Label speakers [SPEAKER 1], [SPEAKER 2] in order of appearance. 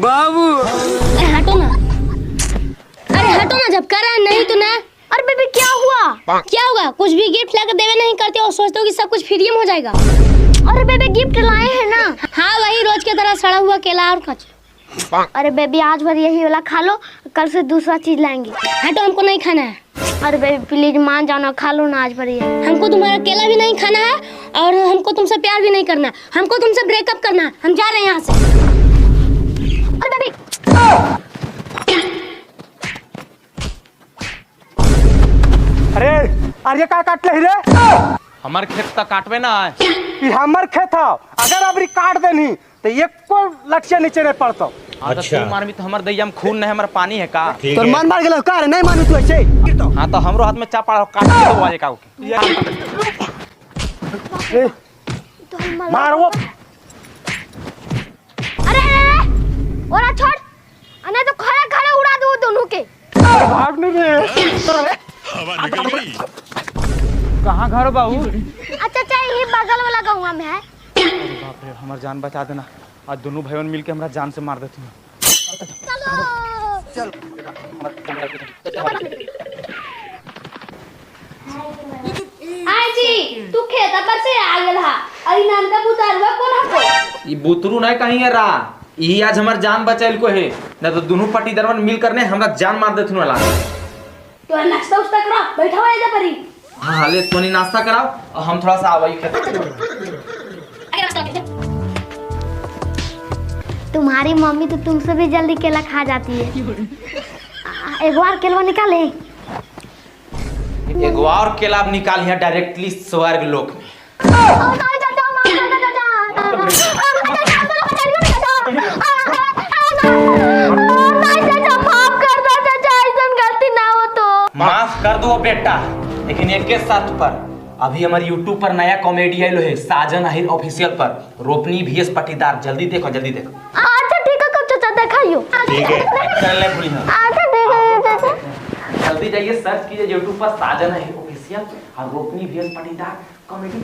[SPEAKER 1] बाबू
[SPEAKER 2] अरे हटो ना, अरे हटो ना, जब करा नहीं तो ना। अरे बेबी क्या हुआ? क्या होगा? कुछ भी गिफ्ट लाकर देवे नहीं करते हो, सोचते हो कि सब कुछ फ्री में हो जाएगा। अरे बेबी गिफ्ट लाए हैं ना। हाँ वही रोज की तरह सड़ा हुआ केला और कच। अरे बेबी आज भर यही वाला खा लो, कल से दूसरा चीज लाएंगे। हटो, हमको नहीं खाना है। अरे बेबी प्लीज मान जाओ ना, खा लो ना आज भर ये। हमको तुम्हारा केला भी नहीं खाना है और हमको तुमसे प्यार भी नहीं करना है, हमको तुमसे ब्रेकअप करना है। हम जा रहे हैं यहाँ से। अरे बेबी
[SPEAKER 3] अरे अरे का काट ले रे?
[SPEAKER 4] हमार खेत तक काटवे ना है।
[SPEAKER 3] ई हमर खेत है, अगर अबरी काट देनी तो एक को लठिया नीचे नहीं पड़तो।
[SPEAKER 4] अच्छा तू मारमी तो हमर दैया में खून नहीं, हमारा पानी है का?
[SPEAKER 3] तोर मन मार गेलो का रे? नहीं मानू तू ऐसे।
[SPEAKER 4] हाँ तो हमरो हाथ में चापा काट के दो आजे का
[SPEAKER 3] मार वो।
[SPEAKER 2] अरे ओरा छोड़, अने तो खड़ा खड़ा उड़ा दो दोनों के।
[SPEAKER 3] भाग नहीं रे।
[SPEAKER 4] कहाँ घर बाबू?
[SPEAKER 2] अच्छा अच्छा ये बगल वाला गाँव में है।
[SPEAKER 4] बाप रे हमार जान बचा देना, आज दोनों भाइयों मिलके हमरा जान से मार देती हैं।
[SPEAKER 2] चलो आई जी तू खेत पर से आ गेला, अई नाम का बुतारवा कौन हको?
[SPEAKER 4] ई बुतरू नहीं कहीं है रा, यही आज हमार जान बचाइल को है, ना तो दोनों पट्टीदारवन मिल करने हमरा जान मार देथिन वाला।
[SPEAKER 2] तो नाश्ता उस्ता करो, बैठा हुआ इधर परी।
[SPEAKER 4] हाँ हाले तो नहीं नाश्ता कराओ और हम थोड़ा सा आवाई खेत।
[SPEAKER 2] आगे नाश्ता कीजिए। तुम्हारी मम्मी तो तुमसे भी जल्दी केला खा जाती है। एक बार केला निकाले।
[SPEAKER 4] एक और केला अब निकाल यहाँ डायरेक्टली स्वर्ग लोक में। माफ कर दो बेटा, लेकिन एक के साथ पर अभी हमारे YouTube पर नया कॉमेडी आइलो है साजन आहिर ऑफिशियल पर, रोपनी VS पट्टीदार। जल्दी देखो जल्दी देखो।
[SPEAKER 2] अच्छा ठीक है, कब चाचा दिखाइयो।
[SPEAKER 4] ठीक है कर ले भूली।
[SPEAKER 2] अच्छा ठीक है चाचा,
[SPEAKER 4] जल्दी जाइए सर्च कीजिए YouTube पर साजन आहिर ऑफिशियल और रोपनी VS पट्टीदार कॉमेडी।